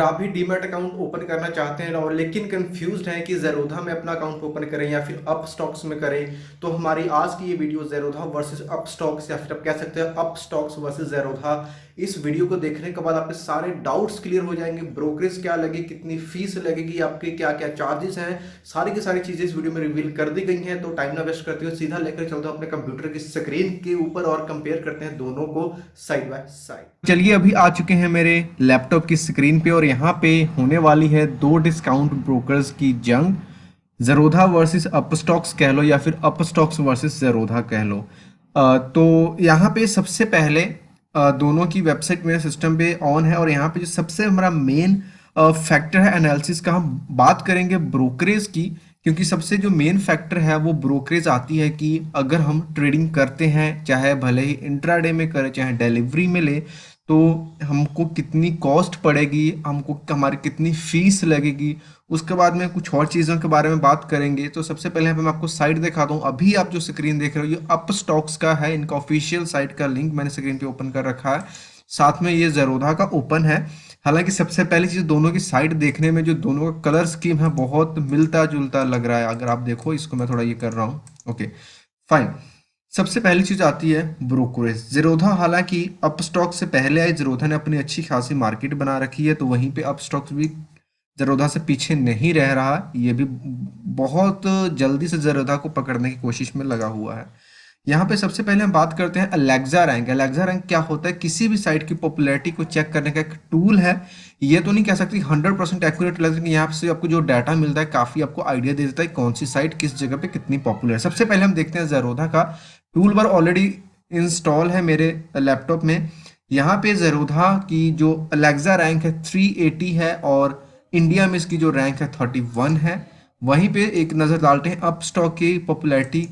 आप भी demat account open करना चाहते हैं और लेकिन कंफ्यूज्ड हैं कि ज़ेरोधा में अपना अकाउंट ओपन करें या फिर अप स्टॉक्स में करें, तो हमारी आज की ये video Zerodha versus up stocks या फिर आप कह सकते हैं अप स्टॉक्स वर्सेस ज़ेरोधा, इस वीडियो को देखने के बाद आपके सारे डाउट्स क्लियर हो जाएंगे। ब्रोकरेज क्या लगेगी, कितनी फीस लगेगी, आपके क्या क्या चार्जेस हैं, सारी की सारी चीज़ें इस वीडियो में रिवील कर दी गई हैं। तो टाइम ना वेस्ट करते हुए सीधा लेकर चलते हो अपने कंप्यूटर की स्क्रीन के ऊपर और कंपेयर करते हैं दोनों को साइड बाय साइड। चलिए अभी आ चुके हैं मेरे लैपटॉप की स्क्रीन पे और यहाँ पे होने वाली है दो डिस्काउंट ब्रोकर्स की जंग, ज़ेरोधा वर्सेस अपस्टॉक्स कह लो या फिर अपस्टॉक्स वर्सेस ज़ेरोधा कह लो। तो यहाँ पे सबसे पहले दोनों की वेबसाइट मेरे सिस्टम पे ऑन है और यहाँ पे जो सबसे हमारा मेन फैक्टर है एनालिसिस का, हम बात करेंगे ब्रोकरेज की, क्योंकि सबसे जो मेन फैक्टर है वो ब्रोकरेज आती है कि अगर हम ट्रेडिंग करते हैं, चाहे भले ही इंट्राडे में करें चाहे डिलीवरी में ले, तो हमको कितनी कॉस्ट पड़ेगी, हमको हमारी कितनी फीस लगेगी। उसके बाद में कुछ और चीज़ों के बारे में बात करेंगे। तो सबसे पहले यहाँ पे मैं आपको साइट दिखाता हूँ। अभी आप जो स्क्रीन देख रहे हो ये अप स्टॉक्स का है, इनका ऑफिशियल साइट का लिंक मैंने स्क्रीन पे ओपन कर रखा है, साथ में ये ज़ेरोधा का ओपन है। हालांकि सबसे पहली चीज़, दोनों की साइट देखने में जो दोनों का कलर स्कीम है बहुत मिलता जुलता लग रहा है। अगर आप देखो इसको, मैं थोड़ा ये कर रहा हूँ, ओके फाइन। सबसे पहली चीज आती है ब्रोकरेज। ज़ेरोधा हालांकि अपस्टॉक से पहले आई, ज़ेरोधा ने अपनी अच्छी खासी मार्केट बना रखी है, तो वहीं पे अपस्टॉक्स भी ज़ेरोधा से पीछे नहीं रह रहा, ये भी बहुत जल्दी से ज़ेरोधा को पकड़ने की कोशिश में लगा हुआ है। यहाँ पे सबसे पहले हम बात करते हैं अलेक्सा रैंक। अलेक्सा रैंक क्या होता है? किसी भी साइट की पॉपुलैरिटी को चेक करने का एक टूल है। ये तो नहीं कह सकती 100% एक्यूरेट, लेकिन यहाँ से आपको जो डाटा मिलता है काफ़ी आपको आइडिया दे देता है कौन सी साइट किस जगह पे कितनी पॉपुलर है। सबसे पहले हम देखते हैं ज़ेरोधा का टूल बार ऑलरेडी इंस्टॉल है मेरे लैपटॉप में। यहाँ पे ज़ेरोधा की जो अलेक्सा रैंक है 380 है और इंडिया में इसकी जो रैंक है 31 है। वहीं पे एक नज़र डालते हैं अप स्टॉक की पॉपुलैरिटी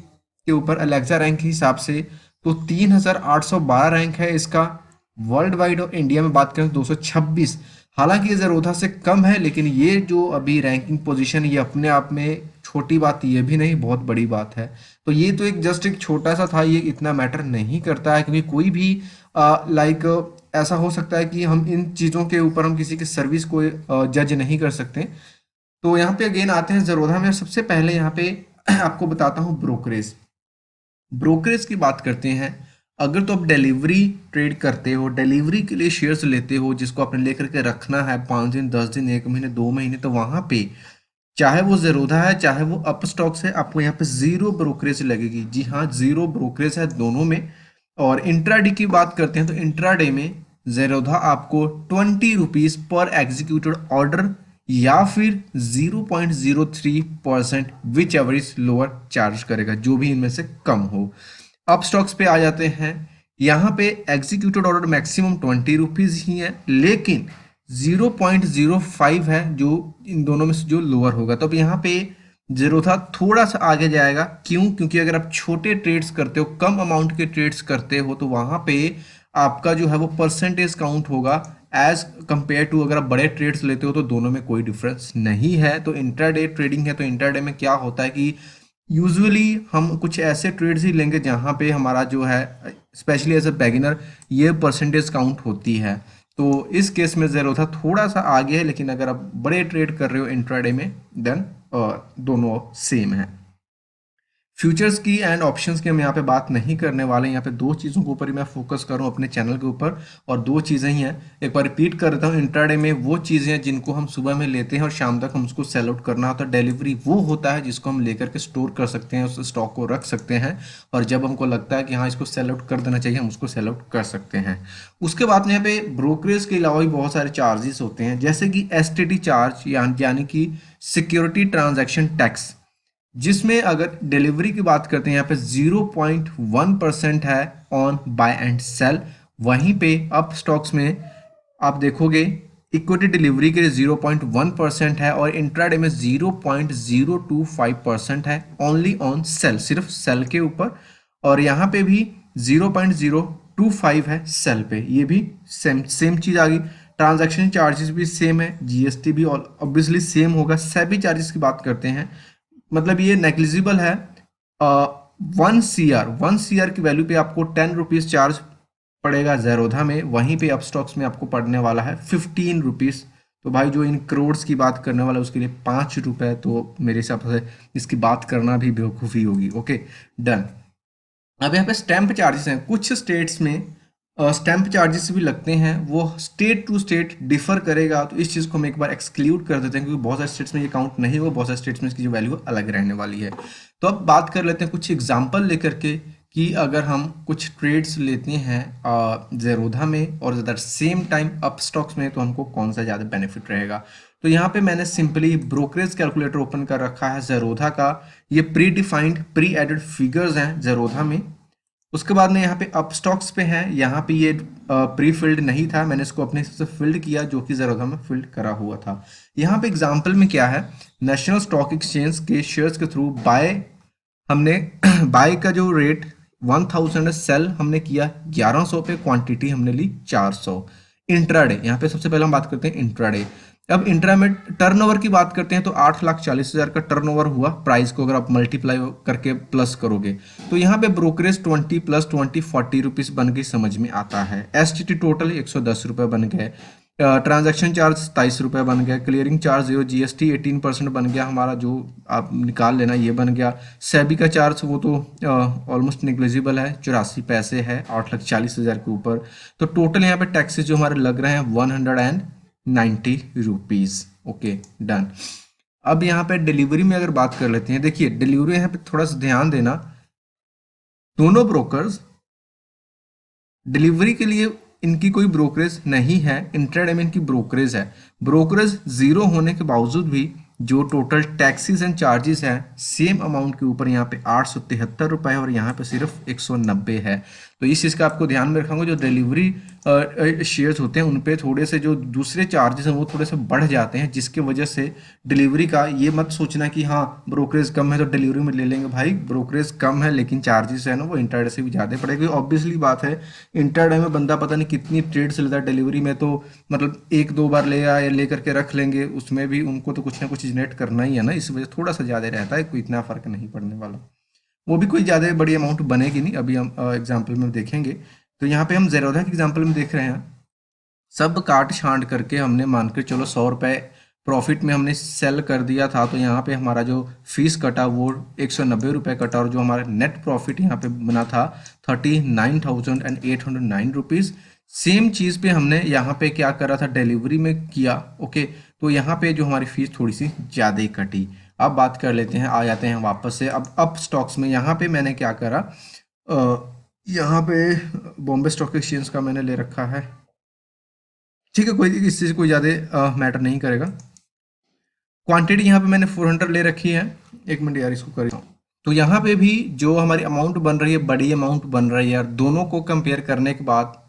के ऊपर अलेक्सा रैंक के हिसाब से, तो 3812 रैंक है इसका वर्ल्ड वाइड, और इंडिया में बात करें 226। हालांकि ये ज़ेरोधा से कम है, लेकिन ये जो अभी रैंकिंग पोजीशन ये अपने आप में छोटी बात ये भी नहीं, बहुत बड़ी बात है। तो ये तो एक जस्ट एक छोटा सा था, ये इतना मैटर नहीं करता है, क्योंकि कोई भी लाइक ऐसा हो सकता है कि हम इन चीज़ों के ऊपर हम किसी की सर्विस को जज नहीं कर सकते। तो यहाँ पे अगेन आते हैं ज़ेरोधा में। सबसे पहले यहाँ पे आपको बताता हूँ ब्रोकरेज। ब्रोकरेज की बात करते हैं। अगर तो आप डिलीवरी ट्रेड करते हो, डिलीवरी के लिए शेयर्स लेते हो जिसको आपने लेकर के रखना है 5 दिन 10 दिन 1 महीने 2 महीने, तो वहां पे चाहे वो ज़ेरोधा है चाहे वो अप स्टॉक्स है, आपको यहाँ पे जीरो ब्रोकरेज लगेगी। जी हाँ, जीरो ब्रोकरेज है दोनों में। और इंट्राडे की बात करते हैं तो इंट्राडे में ज़ेरोधा आपको 20 रुपीज़ पर एग्जीक्यूटेड ऑर्डर या फिर 0.03% which ever is lower charge करेगा, जो भी इनमें से कम हो। अब स्टॉक्स पे आ जाते हैं। यहाँ पे एग्जीक्यूटेड ऑर्डर मैक्सिमम 20 रुपीज़ ही है, लेकिन 0.05 है जो इन दोनों में से जो लोअर होगा। तो अब यहाँ पे ज़ेरोधा थोड़ा सा आगे जाएगा। क्यों? क्योंकि अगर आप छोटे ट्रेड्स करते हो, कम अमाउंट के ट्रेड्स करते हो, तो वहाँ पे आपका जो है वो परसेंटेज काउंट होगा एज कंपेयर टू अगर आप बड़े ट्रेड्स लेते हो, तो दोनों में कोई डिफरेंस नहीं है। तो इंट्राडे ट्रेडिंग है, तो इंट्राडे में क्या होता है कि यूजुअली हम कुछ ऐसे ट्रेड्स ही लेंगे जहाँ पे हमारा जो है स्पेशली एज अ बिगिनर ये परसेंटेज काउंट होती है। तो इस केस में ज़ेरोधा थोड़ा सा आगे है, लेकिन अगर आप बड़े ट्रेड कर रहे हो इंट्राडे में देन दोनों सेम है। फ्यूचर्स की एंड ऑप्शंस की हम यहाँ पे बात नहीं करने वाले। यहाँ पे दो चीज़ों के ऊपर ही मैं फोकस करूँ अपने चैनल के ऊपर, और दो चीज़ें ही हैं। एक बार रिपीट कर देता हूँ, इंट्राडे में वो चीज़ें हैं जिनको हम सुबह में लेते हैं और शाम तक हम उसको सेल आउट करना होता है। डिलीवरी वो होता है जिसको हम लेकर के स्टोर कर सकते हैं, उस स्टॉक को रख सकते हैं, और जब हमको लगता है कि हाँ इसको सेल आउट कर देना चाहिए, हम उसको सेल आउट कर सकते हैं। उसके बाद में यहाँ पे ब्रोकरेज के अलावा भी बहुत सारे चार्जेस होते हैं, जैसे कि एसटीटी चार्ज यानी कि सिक्योरिटी ट्रांजैक्शन टैक्स, जिसमें अगर डिलीवरी की बात करते हैं यहाँ पे 0.1% है ऑन बाय एंड सेल। वहीं पे अप स्टॉक्स में आप देखोगे इक्विटी डिलीवरी के लिए 0.1% है और इंट्राडे में 0.025% है ओनली ऑन सेल, सिर्फ सेल के ऊपर। और यहाँ पे भी 0.025 है सेल पे, ये भी सेम सेम चीज़ आ गई। ट्रांजैक्शन चार्जेस भी सेम है, जीएसटी भी ऑब्वियसली सेम होगा। सेबी चार्जेस की बात करते हैं, मतलब ये नेग्लिजिबल है। 1 CR की वैल्यू पे आपको 10 रुपीज़ चार्ज पड़ेगा ज़ेरोधा में, वहीं पे अपस्टॉक्स में आपको पड़ने वाला है 15 रुपीज़ तो भाई जो इन करोड्स की बात करने वाला है उसके लिए 5 रुपए, तो मेरे हिसाब से इसकी बात करना भी बेवकूफ़ी होगी। Okay, done. अब यहाँ पे स्टैंप चार्जेस हैं, कुछ स्टेट्स में स्टैंप चार्जेस भी लगते हैं, वो स्टेट टू स्टेट डिफर करेगा, तो इस चीज़ को हम एक बार एक्सक्लूड कर देते हैं क्योंकि बहुत सारे स्टेट्स में ये काउंट नहीं हुआ, बहुत सारे स्टेट्स में इसकी जो वैल्यू अलग रहने वाली है। तो अब बात कर लेते हैं कुछ एग्जाम्पल लेकर के कि अगर हम कुछ ट्रेड्स लेते हैं ज़ेरोधा में और ज़्यादा सेम टाइम अप स्टॉक्स में, तो हमको कौन सा ज़्यादा बेनिफिट रहेगा। तो यहाँ पे मैंने सिंपली ब्रोकरेज कैलकुलेटर ओपन कर रखा है ज़ेरोधा का। ये predefined pre added figures हैं ज़ेरोधा में। उसके बाद में यहाँ पे अप स्टॉक्स पे है, यहाँ पे ये प्री फिल्ड नहीं था, मैंने इसको अपने हिसाब से फिल्ड किया जो कि ज़ेरोधा में फिल्ड करा हुआ था। यहाँ पे एग्जाम्पल में क्या है, नेशनल स्टॉक एक्सचेंज के शेयर्स के थ्रू बाय हमने बाय का जो रेट 1000 सेल हमने किया 1100 पे, क्वांटिटी हमने ली 400। इंट्राडे, यहाँ पे सबसे पहले हम बात करते हैं इंट्राडे। अब इंट्रा में टर्नओवर की बात करते हैं तो 8,40,000 का टर्नओवर हुआ, प्राइस को अगर आप मल्टीप्लाई करके प्लस करोगे तो यहाँ पे ब्रोकरेज 20 + 20 40 रुपीज़ बन गई, समझ में आता है। एसटीटी टोटल 110 रुपये बन गए, ट्रांजैक्शन चार्ज 27 रुपये बन गया, क्लियरिंग चार्ज 0, जीएसटी 18% बन गया हमारा, जो आप निकाल लेना ये बन गया। सेबी का चार्ज वो तो ऑलमोस्ट निग्लिजिबल है, 84 पैसे है 8,40,000 के ऊपर। तो टोटल यहाँ पे टैक्सेस जो हमारे लग रहे हैं 190 रुपीज़। Okay, done. अब यहाँ पे डिलीवरी में अगर बात कर लेते हैं, देखिए डिलीवरी यहाँ पे थोड़ा सा ध्यान देना, दोनों ब्रोकर्स डिलीवरी के लिए इनकी कोई ब्रोकरेज नहीं है, इंट्राडे में इनकी ब्रोकरेज है। ब्रोकरेज जीरो होने के बावजूद भी जो टोटल टैक्सेस एंड चार्जेस हैं सेम अमाउंट के ऊपर यहाँ पे 873 रुपये है और यहाँ पे सिर्फ 190 है। तो इस चीज़ का आपको ध्यान में रखूंगा, जो डिलीवरी शेयर्स होते हैं उन पे थोड़े से जो दूसरे चार्जेस हैं वो थोड़े से बढ़ जाते हैं, जिसकी वजह से डिलीवरी का ये मत सोचना कि हाँ ब्रोकरेज कम है तो डिलीवरी में ले लेंगे। भाई ब्रोकरेज कम है लेकिन चार्जेस है ना वो इंट्राडे से भी ज़्यादा पड़ेगी। ऑब्वियसली बात है, इंट्राडे में बंदा पता नहीं कितनी ट्रेड्स लेता है, डिलीवरी में तो मतलब 1-2 बार ले आए ले करके रख लेंगे, उसमें भी उनको तो कुछ ना कुछ जनरेट करना ही है ना, इस वजह से थोड़ा सा ज़्यादा रहता है, कोई इतना फ़र्क नहीं पड़ने वाला। वो भी कोई ज़्यादा बड़ी अमाउंट बनेगी नहीं, अभी हम एग्जाम्पल में देखेंगे। तो यहाँ पे हम ज़ेरोधा के एग्जाम्पल में देख रहे हैं, सब काट छांट करके हमने मान के चलो 100 रुपये प्रॉफिट में हमने सेल कर दिया था, तो यहाँ पे हमारा जो फीस कटा वो 190 रुपये कटा और जो हमारा नेट प्रॉफिट यहाँ पे बना था 39,809 रुपीज़। सेम चीज़ पे हमने यहाँ पे क्या करा था, डिलीवरी में किया। ओके, तो यहाँ पे जो हमारी फीस थोड़ी सी ज़्यादा ही कटी। अब बात कर लेते हैं, आ जाते हैं वापस से अब अप स्टॉक्स में। यहाँ पे मैंने क्या करा, यहाँ पे बॉम्बे स्टॉक एक्सचेंज का मैंने ले रखा है, ठीक है, कोई इससे कोई ज़्यादा मैटर नहीं करेगा। क्वांटिटी यहाँ पे मैंने 400 ले रखी है, एक मिनट यार इसको कर। तो यहाँ पे भी जो हमारी अमाउंट बन रही है बड़ी अमाउंट बन रही है यार, दोनों को कंपेयर करने के बाद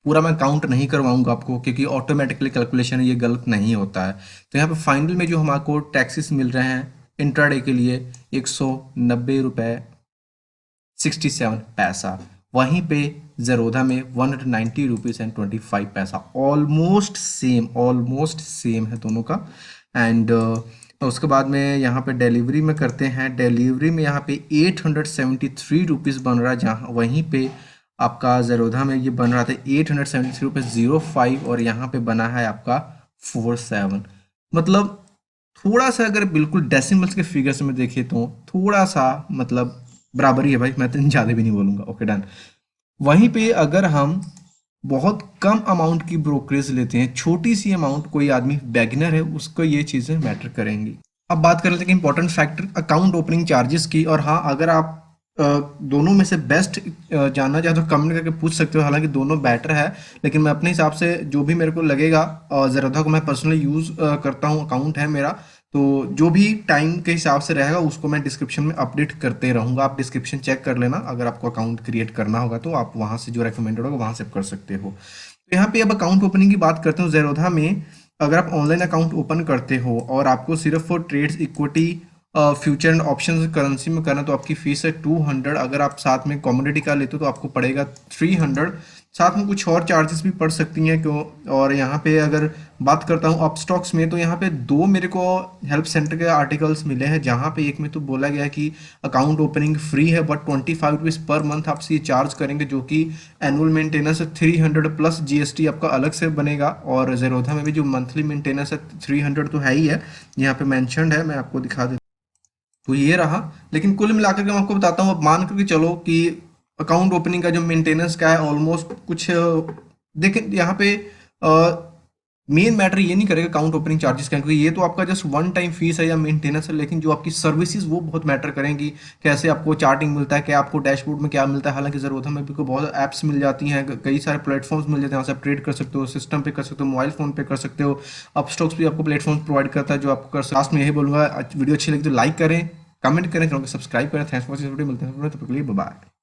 पूरा मैं काउंट नहीं करवाऊंगा आपको क्योंकि ऑटोमेटिकली कैलकुलेशन ये गलत नहीं होता है। तो यहाँ पे फाइनल में जो हमारे टैक्सेस मिल रहे हैं इंट्राडे के लिए 190 रुपये 67 पैसा, वहीं पे ज़ेरोधा में 190 रुपीज़ एंड 25 पैसा, ऑलमोस्ट सेम है दोनों का। एंड उसके बाद में यहाँ पे डिलीवरी में करते हैं, डिलीवरी में यहाँ पे 873 रुपीज़ बन रहा है, जहाँ वहीं पे आपका ज़ेरोधा में ये बन रहा था 873 रुपये 05 और यहाँ पे बना है आपका 47। मतलब थोड़ा सा अगर बिल्कुल डेसिमल्स के फिगर्स में देखें तो थोड़ा सा मतलब बराबरी है भाई, मैं तो ज़्यादा भी नहीं बोलूँगा। Okay, done. वहीं पे अगर हम बहुत कम अमाउंट की ब्रोकरेज लेते हैं, छोटी सी अमाउंट, कोई आदमी बिगिनर है उसको ये चीज़ें मैटर करेंगी। अब बात कर लेते हैं कि important factor account opening charges की। और हाँ, अगर आप दोनों में से बेस्ट जानना चाहते हो कमेंट करके पूछ सकते हो, हालांकि दोनों बेटर है, लेकिन मैं अपने हिसाब से जो भी मेरे को लगेगा, ज़ेरोधा को मैं पर्सनली यूज़ करता हूँ, अकाउंट है मेरा, तो जो भी टाइम के हिसाब से रहेगा उसको मैं डिस्क्रिप्शन में अपडेट करते रहूँगा। आप डिस्क्रिप्शन चेक कर लेना, अगर आपको अकाउंट क्रिएट करना होगा तो आप वहाँ से जो रेकमेंडेड होगा वहाँ से कर सकते हो। तो यहाँ पे अब अकाउंट ओपनिंग की बात करते हो। ज़ेरोधा में अगर आप ऑनलाइन अकाउंट ओपन करते हो और आपको सिर्फ trades equity future and option currency में करना तो आपकी फीस है 200। अगर आप साथ में कमोडिटी का लेते हो तो आपको पड़ेगा 300। साथ में कुछ और चार्जेस भी पड़ सकती हैं क्यों। और यहाँ पे अगर बात करता हूँ अपस्टॉक्स में, तो यहाँ पे दो मेरे को हेल्प सेंटर के आर्टिकल्स मिले हैं, जहाँ पे एक में तो बोला गया है कि अकाउंट ओपनिंग फ्री है, बट 25 रुपीज़ पर मंथ आपसे ये चार्ज करेंगे, जो कि एनुअल मेंटेनेंस 300 प्लस जीएसटी आपका अलग से बनेगा। और जेरोधा में भी जो मंथली मेंटेनेंस है 300 तो है ही है, यहाँ पे मैंशनड है, मैं आपको दिखा देता हूँ। तो ये रहा। लेकिन कुल मिलाकर के मैं आपको बताता हूँ, अब मान करके चलो कि अकाउंट ओपनिंग का जो मेंटेनेंस का है ऑलमोस्ट कुछ देखिए यहाँ पे मेन मैटर ये नहीं करेगा अकाउंट ओपनिंग चार्जेस का, क्योंकि ये तो आपका जस्ट वन टाइम फीस है या मेंटेनेंस है, लेकिन जो आपकी सर्विसेज वो बहुत मैटर करेंगी। कैसे आपको चार्टिंग मिलता है, क्या आपको डैशबोर्ड में क्या मिलता है। हालांकि ज़रूरत में भी को बहुत ऐप्स मिल जाती हैं, कई सारे प्लेटफॉर्म्स मिल जाते हैं, वहाँ से आप ट्रेड कर सकते हो, सिस्टम पे कर सकते हो, मोबाइल फोन पे कर सकते हो। अपस्टॉक्स भी आपको प्लेटफॉर्म प्रोवाइड करता है जो आपको कर सकते हो। लास्ट में यही बोलूँगा, वीडियो अच्छी लगी तो लाइक करें, कमेंट करें, चैनल को सब्सक्राइब करें। थैंक्स फॉर वॉचिंग वीडियो, मिलते हैं तब तक के लिए, बाय बाय।